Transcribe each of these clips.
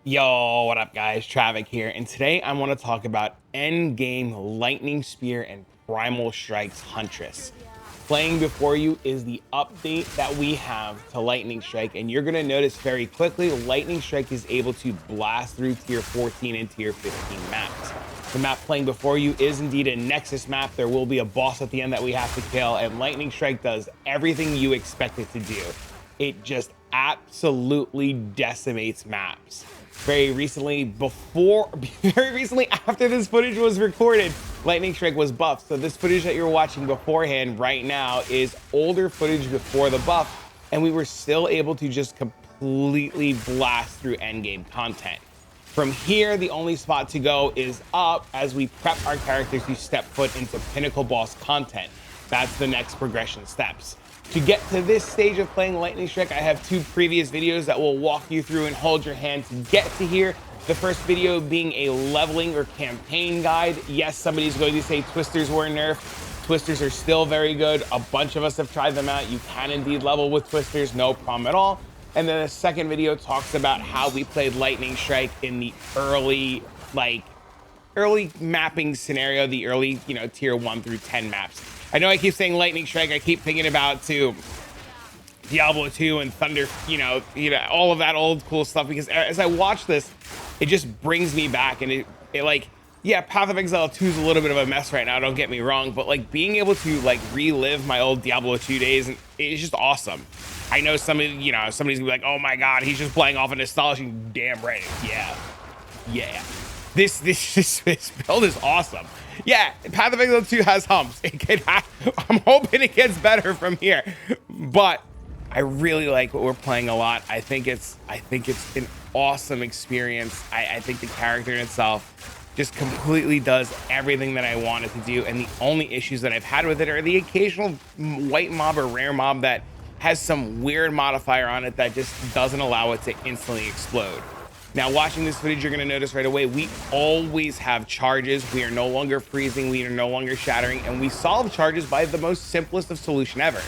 Yo, what up guys? Travic here, and today I want to talk about endgame Lightning Spear and Primal Strike's Huntress. Playing before you is the update that we have to Lightning Strike, and you're going to notice very quickly Lightning Strike is able to blast through tier 14 and tier 15 maps. The map playing before you is indeed a Nexus map. There will be a boss at the end that we have to kill, and Lightning Strike does everything you expect it to do. It just absolutely decimates maps. Very recently after this footage was recorded, Lightning Strike was buffed. So this footage that you're watching beforehand right now is older footage before the buff, and we were still able to just completely blast through endgame content. From here, the only spot to go is up as we prep our characters to step foot into pinnacle boss content. That's the next progression steps. To get to this stage of playing Lightning Strike, I have two previous videos that will walk you through and hold your hand to get to here. The first video being a leveling or campaign guide. Yes, somebody's going to say twisters were nerfed. Twisters are still very good. A bunch of us have tried them out. You can indeed level with twisters, no problem at all. And then the second video talks about how we played Lightning Strike in the early mapping scenario, the early, tier 1 through 10 maps. I know I keep saying Lightning Strike. I keep thinking about Diablo 2 and Thunder, all of that old cool stuff, because as I watch this, it just brings me back. And yeah, Path of Exile 2 is a little bit of a mess right now, don't get me wrong, but being able to relive my old Diablo 2 days, and it's just awesome. I know somebody's gonna be like, oh my God, he's just playing off of nostalgia. Damn right. Yeah. This build is awesome. Yeah, Path of Exile 2 has humps. I'm hoping it gets better from here, but I really like what we're playing a lot. I think it's an awesome experience. I think the character in itself just completely does everything that I want it to do, and the only issues that I've had with it are the occasional white mob or rare mob that has some weird modifier on it that just doesn't allow it to instantly explode. Now, watching this footage, you're going to notice right away, we always have charges. We are no longer freezing. We are no longer shattering. And we solve charges by the most simplest of solution ever,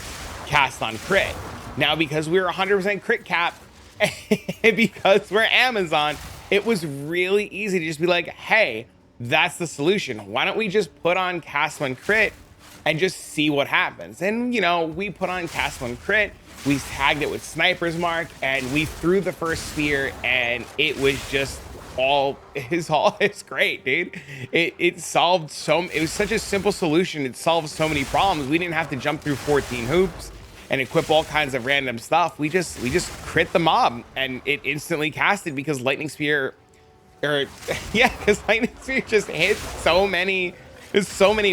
cast on crit. Now, because we're 100% crit cap, and because we're Amazon, it was really easy to just be like, hey, that's the solution. Why don't we just put on cast on crit and just see what happens? And, we put on cast on crit. We tagged it with Sniper's Mark, and we threw the first spear, and it was just it's great, dude. It was such a simple solution. It solved so many problems. We didn't have to jump through 14 hoops and equip all kinds of random stuff. We just crit the mob, and it instantly casted because Lightning Spear, because Lightning Spear just hit so many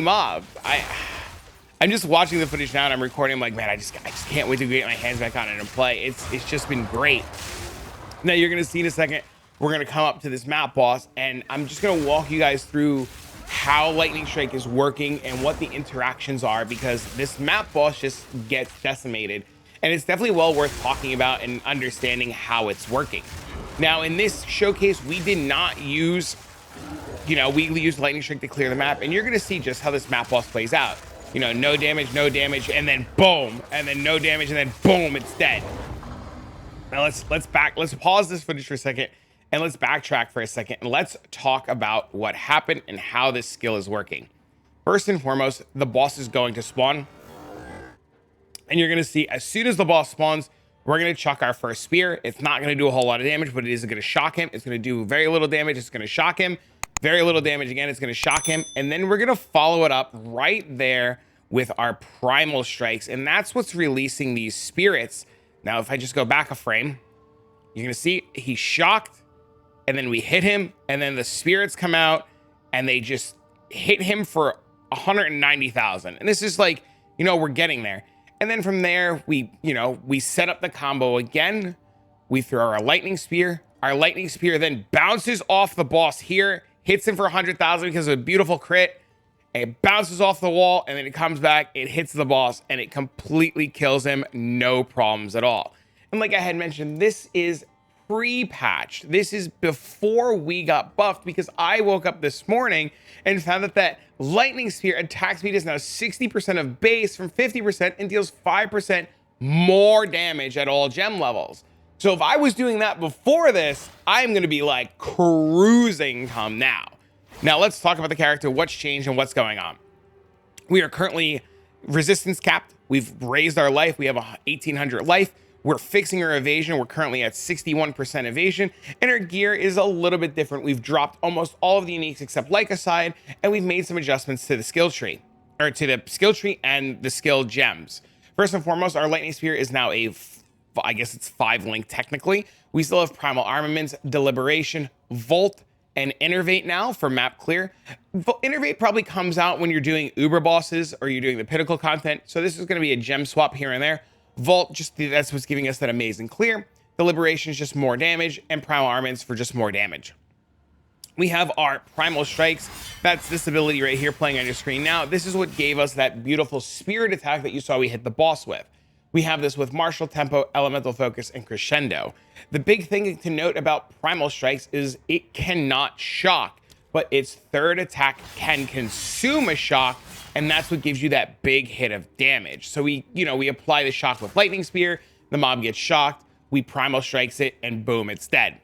mobs. I'm just watching the footage now, and I'm recording. I'm like, man, I just can't wait to get my hands back on it and play. It's just been great. Now you're gonna see in a second, we're gonna come up to this map boss, and I'm just gonna walk you guys through how Lightning Strike is working and what the interactions are, because this map boss just gets decimated, and it's definitely well worth talking about and understanding how it's working. Now in this showcase, we did not use, we used Lightning Strike to clear the map, and you're gonna see just how this map boss plays out. No damage, and then boom, and then no damage, and then boom, it's dead. Now let's pause this footage for a second, and let's backtrack for a second, and let's talk about what happened and how this skill is working. First and foremost, the boss is going to spawn, and you're going to see as soon as the boss spawns, we're going to chuck our first spear. It's not going to do a whole lot of damage, but it is going to shock him. It's going to do very little damage. It's going to shock him. Very little damage again. It's going to shock him, and then we're going to follow it up right there with our primal strikes, and that's what's releasing these spirits. Now, if I just go back a frame, you're going to see he's shocked, and then we hit him, and then the spirits come out, and they just hit him for 190,000. And this is we're getting there. And then from there, we set up the combo again. We throw our lightning spear. Our lightning spear then bounces off the boss here, hits him for 100,000 because of a beautiful crit. It bounces off the wall, and then it comes back, it hits the boss, and it completely kills him. No problems at all. And like I had mentioned, this is pre-patched. This is before we got buffed, because I woke up this morning and found that Lightning Spear attack speed is now 60% of base from 50% and deals 5% more damage at all gem levels. So if I was doing that before this, I'm going to be like cruising come now. Now let's talk about the character, what's changed and what's going on. We are currently resistance capped. We've raised our life. We have 1800 life. We're fixing our evasion. We're currently at 61% evasion, and our gear is a little bit different. We've dropped almost all of the uniques except like aside, and we've made some adjustments to the skill tree, or to the skill tree and the skill gems. First and foremost, our lightning spear is now I guess it's 5 link technically. We still have primal armaments, deliberation, volt, and innervate now for map clear. Innervate probably comes out when you're doing uber bosses or you're doing the pinnacle content. So this is going to be a gem swap here and there. Vault, that's what's giving us that amazing clear. Deliberation is just more damage, and primal armaments for just more damage. We have our primal strikes. That's this ability right here playing on your screen now. This is what gave us that beautiful spirit attack that you saw we hit the boss with. We have this with martial tempo, elemental focus, and crescendo. The big thing to note about primal strikes is it cannot shock, but its third attack can consume a shock, and that's what gives you that big hit of damage. So we apply the shock with lightning spear, the mob gets shocked, we primal strikes it, and boom, it's dead.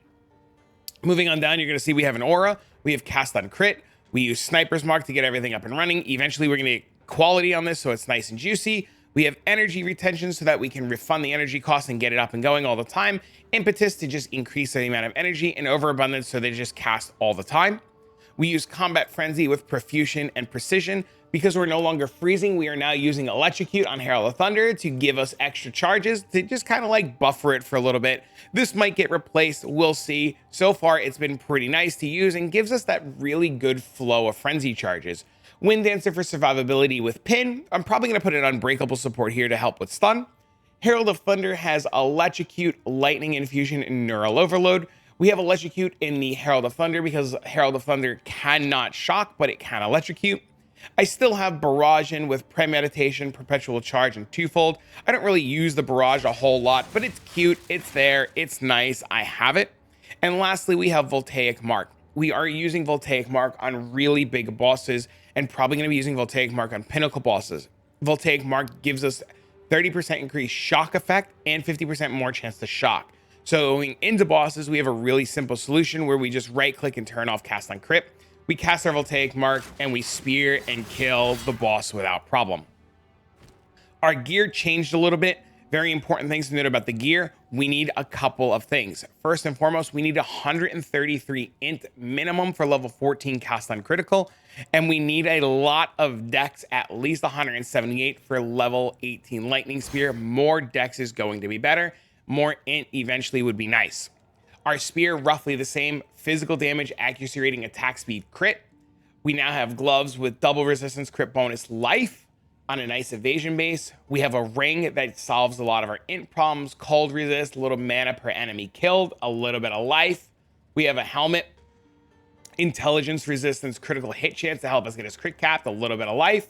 Moving on down, you're going to see we have an aura, we have cast on crit, we use sniper's mark to get everything up and running. Eventually we're going to get quality on this so it's nice and juicy. We have energy retention so that we can refund the energy cost and get it up and going all the time. Impetus to just increase the amount of energy, and overabundance so they just cast all the time. We use combat frenzy with profusion and precision. Because we're no longer freezing, we are now using electrocute on Herald of Thunder to give us extra charges to just kind of like buffer it for a little bit. This might get replaced, we'll see. So far it's been pretty nice to use and gives us that really good flow of frenzy charges. Wind Dancer for survivability with pin. I'm probably going to put an unbreakable support here to help with stun. Herald of Thunder has electrocute, lightning infusion, and neural overload. We have electrocute in the Herald of Thunder because Herald of Thunder cannot shock, but it can electrocute. I still have barrage in with premeditation, perpetual charge, and twofold. I don't really use the barrage a whole lot, but it's cute, it's there, it's nice, I have it. And lastly, we have voltaic mark. We are using voltaic mark on really big bosses, and probably going to be using voltaic mark on pinnacle bosses. Voltaic mark gives us 30% increased shock effect and 50% more chance to shock. So going into bosses, we have a really simple solution where we just right click and turn off cast on crit. We cast our voltaic mark and we spear and kill the boss without problem. Our gear changed a little bit. Very important things to note about the gear. We need a couple of things. First and foremost, we need 133 int minimum for level 14 cast on critical. And we need a lot of dex, at least 178 for level 18 lightning spear. More dex is going to be better. More int eventually would be nice. Our spear, roughly the same. Physical damage, accuracy rating, attack speed, crit. We now have gloves with double resistance, crit bonus, life on a nice evasion base. We have a ring that solves a lot of our int problems. Cold resist, a little mana per enemy killed, a little bit of life. We have a helmet. Intelligence resistance, critical hit chance to help us get his crit capped, a little bit of life.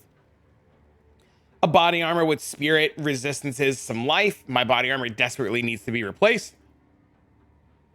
A body armor with spirit resistances, some life. My body armor desperately needs to be replaced.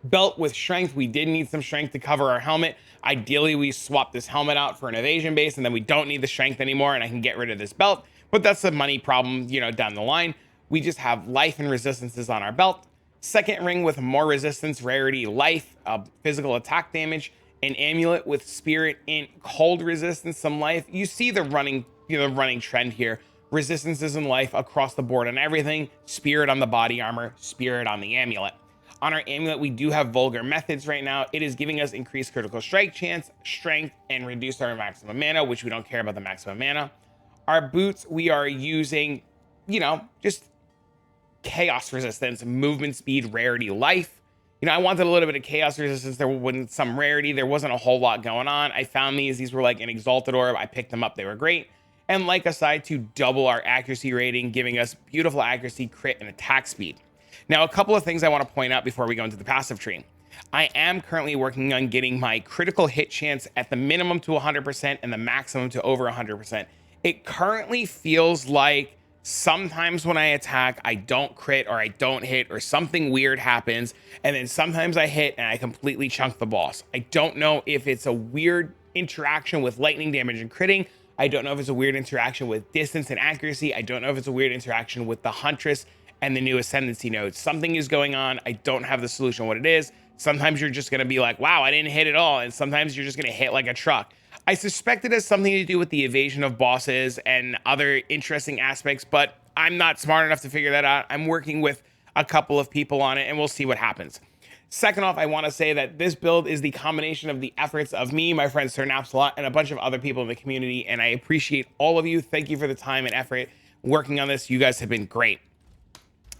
Belt with strength. We did need some strength to cover our helmet. Ideally, we swap this helmet out for an evasion base, and then we don't need the strength anymore, and I can get rid of this belt. But that's a money problem, down the line. We just have life and resistances on our belt. Second ring with more resistance, rarity, life, physical attack damage. An amulet with spirit, int, cold resistance, some life. You see the running trend here. Resistances in life across the board on everything. Spirit on the body armor, spirit on the amulet. On our amulet, we do have vulgar methods right now. It is giving us increased critical strike chance, strength, and reduce our maximum mana, which we don't care about the maximum mana. Our boots, we are using, just chaos resistance, movement speed, rarity, life. I wanted a little bit of chaos resistance. There wasn't some rarity. There wasn't a whole lot going on. I found these were like an exalted orb. I picked them up. They were great. And like aside to double our accuracy rating, giving us beautiful accuracy, crit, and attack speed. Now, a couple of things I want to point out before we go into the passive tree. I am currently working on getting my critical hit chance at the minimum to 100% and the maximum to over 100%. It currently feels like sometimes when I attack, I don't crit or I don't hit or something weird happens. And then sometimes I hit and I completely chunk the boss. I don't know if it's a weird interaction with lightning damage and critting. I don't know if it's a weird interaction with distance and accuracy. I don't know if it's a weird interaction with the Huntress and the new ascendancy node. Something is going on. I don't have the solution what it is. Sometimes you're just going to be like, wow, I didn't hit it all. And sometimes you're just going to hit like a truck. I suspect it has something to do with the evasion of bosses and other interesting aspects, but I'm not smart enough to figure that out. I'm working with a couple of people on it, and we'll see what happens. Second off, I want to say that this build is the combination of the efforts of me, my friend SirNapsAlot, and a bunch of other people in the community, and I appreciate all of you. Thank you for the time and effort working on this. You guys have been great.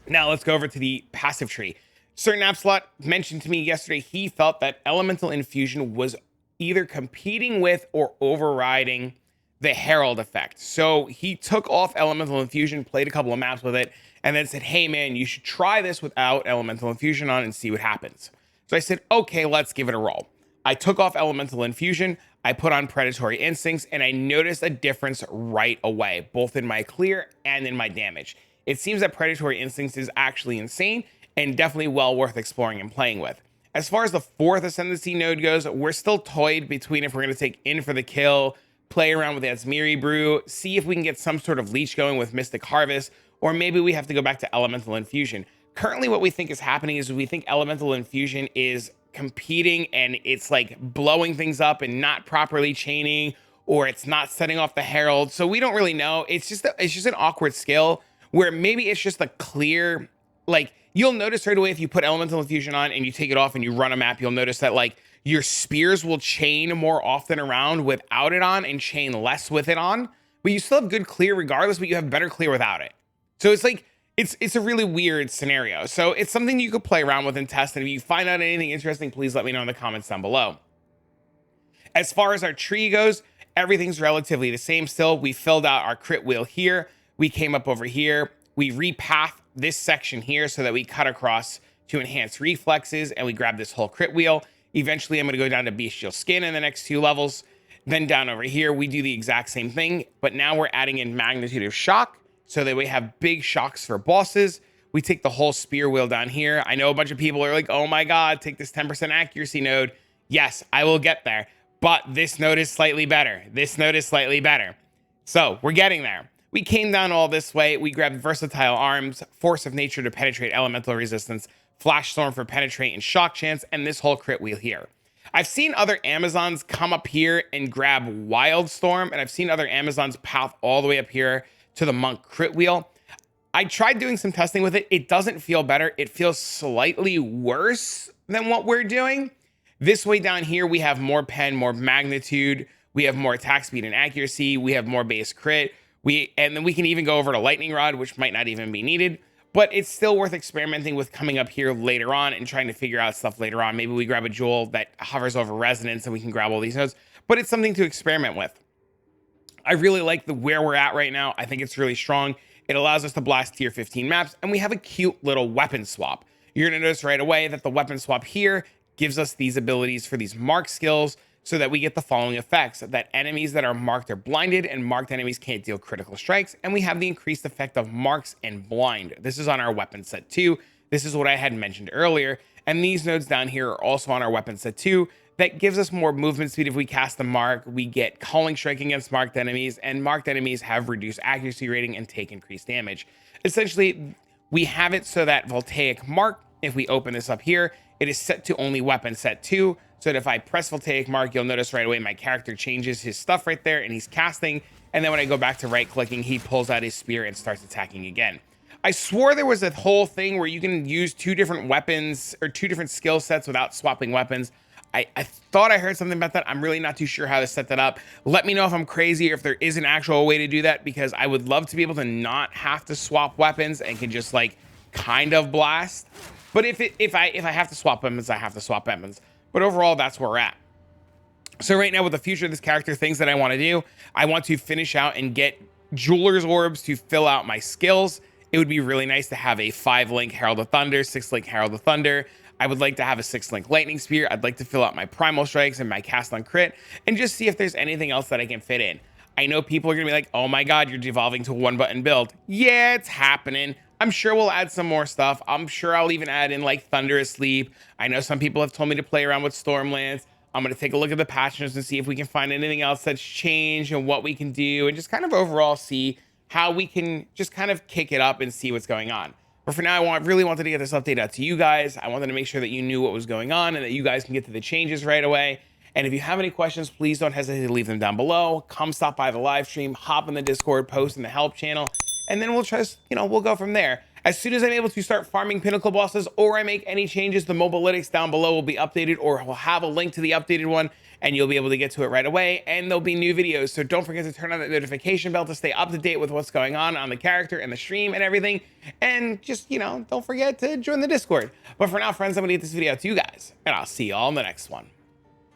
Now let's go over to the passive tree. SirNapsAlot mentioned to me yesterday he felt that Elemental Infusion was either competing with or overriding the Herald effect. So he took off Elemental Infusion, played a couple of maps with it, and then said, hey man, you should try this without Elemental Infusion on and see what happens. So I said, okay, let's give it a roll. I took off Elemental Infusion, I put on Predatory Instincts, and I noticed a difference right away, both in my clear and in my damage. It seems that Predatory Instincts is actually insane and definitely well worth exploring and playing with. As far as the 4th Ascendancy node goes, we're still toyed between if we're going to take In for the Kill, play around with Asmiri Brew, see if we can get some sort of leech going with Mystic Harvest, or maybe we have to go back to Elemental Infusion. Currently, what we think is happening is we think Elemental Infusion is competing and it's like blowing things up and not properly chaining, or it's not setting off the Herald. So we don't really know. It's just an awkward skill where maybe it's just a clear, like, you'll notice right away if you put Elemental Infusion on and you take it off and you run a map, you'll notice that like your spears will chain more often around without it on and chain less with it on, but you still have good clear regardless, but you have better clear without it. So it's like, it's a really weird scenario. So it's something you could play around with and test. And if you find out anything interesting, please let me know in the comments down below. As far as our tree goes, everything's relatively the same still. We filled out our crit wheel here. We came up over here. We repathed this section here so that we cut across to enhance reflexes, and we grab this whole crit wheel. Eventually, I'm going to go down to Bestial Skin in the next 2 levels. Then down over here, we do the exact same thing, but now we're adding in Magnitude of Shock so that we have big shocks for bosses. We take the whole spear wheel down here. I know a bunch of people are like, oh my God, take this 10% accuracy node. Yes, I will get there, but this node is slightly better. This node is slightly better. So we're getting there. We came down all this way. We grabbed Versatile Arms, Force of Nature to penetrate elemental resistance, Flash Storm for penetrate and shock chance, and this whole crit wheel here. I've seen other Amazons come up here and grab Wild Storm, and I've seen other Amazons path all the way up here to the Monk crit wheel. I tried doing some testing with it. It doesn't feel better. It feels slightly worse than what we're doing. This way down here, we have more pen, more magnitude. We have more attack speed and accuracy. We have more base crit. And then we can even go over to Lightning Rod, which might not even be needed, but it's still worth experimenting with coming up here later on and trying to figure out stuff later on. Maybe we grab a jewel that hovers over Resonance and we can grab all these nodes, but it's something to experiment with. I really like where we're at right now. I think it's really strong. It allows us to blast tier 15 maps, and we have a cute little weapon swap. You're gonna notice right away that the weapon swap here gives us these abilities for these mark skills, so that we get the following effects: that enemies that are marked are blinded, and marked enemies can't deal critical strikes, and we have the increased effect of marks and blind. This is on our weapon set 2. This is what I had mentioned earlier, and these nodes down here are also on our weapon set 2. That gives us more movement speed if we cast the mark. We get calling strike against marked enemies, and marked enemies have reduced accuracy rating and take increased damage. Essentially, we have it so that Voltaic Mark, if we open this up here, it is set to only weapon set 2. So that if I press Voltaic Mark, you'll notice right away my character changes his stuff right there and he's casting. And then when I go back to right clicking, he pulls out his spear and starts attacking again. I swore there was a whole thing where you can use 2 different weapons or 2 different skill sets without swapping weapons. I thought I heard something about that. I'm really not too sure how to set that up. Let me know if I'm crazy or if there is an actual way to do that, because I would love to be able to not have to swap weapons and can just like kind of blast. But if I have to swap weapons, I have to swap weapons. But overall, that's where we're at. So right now with the future of this character, things that I want to do, I want to finish out and get Jeweler's Orbs to fill out my skills. It would be really nice to have a 5-link Herald of Thunder, 6-link Herald of Thunder. I would like to have a 6-link Lightning Spear. I'd like to fill out my Primal Strikes and my Cast on Crit and just see if there's anything else that I can fit in. I know people are going to be like, oh my God, you're devolving to a 1-button build. Yeah, it's happening. I'm sure we'll add some more stuff. I'm sure I'll even add in like Thunder Asleep. I know some people have told me to play around with Stormlands. I'm going to take a look at the patch notes and see if we can find anything else that's changed and what we can do, and just kind of overall see how we can just kind of kick it up and see what's going on. But for now, I really wanted to get this update out to you guys. I wanted to make sure that you knew what was going on and that you guys can get to the changes right away. And if you have any questions, please don't hesitate to leave them down below. Come stop by the live stream, hop in the Discord, post in the help channel, and then we'll just, we'll go from there. As soon as I'm able to start farming pinnacle bosses or I make any changes, the mobalytics down below will be updated, or we'll have a link to the updated one and you'll be able to get to it right away. And there'll be new videos. So don't forget to turn on that notification bell to stay up to date with what's going on the character and the stream and everything. And just, don't forget to join the Discord. But for now, friends, I'm going to get this video out to you guys, and I'll see you all in the next one.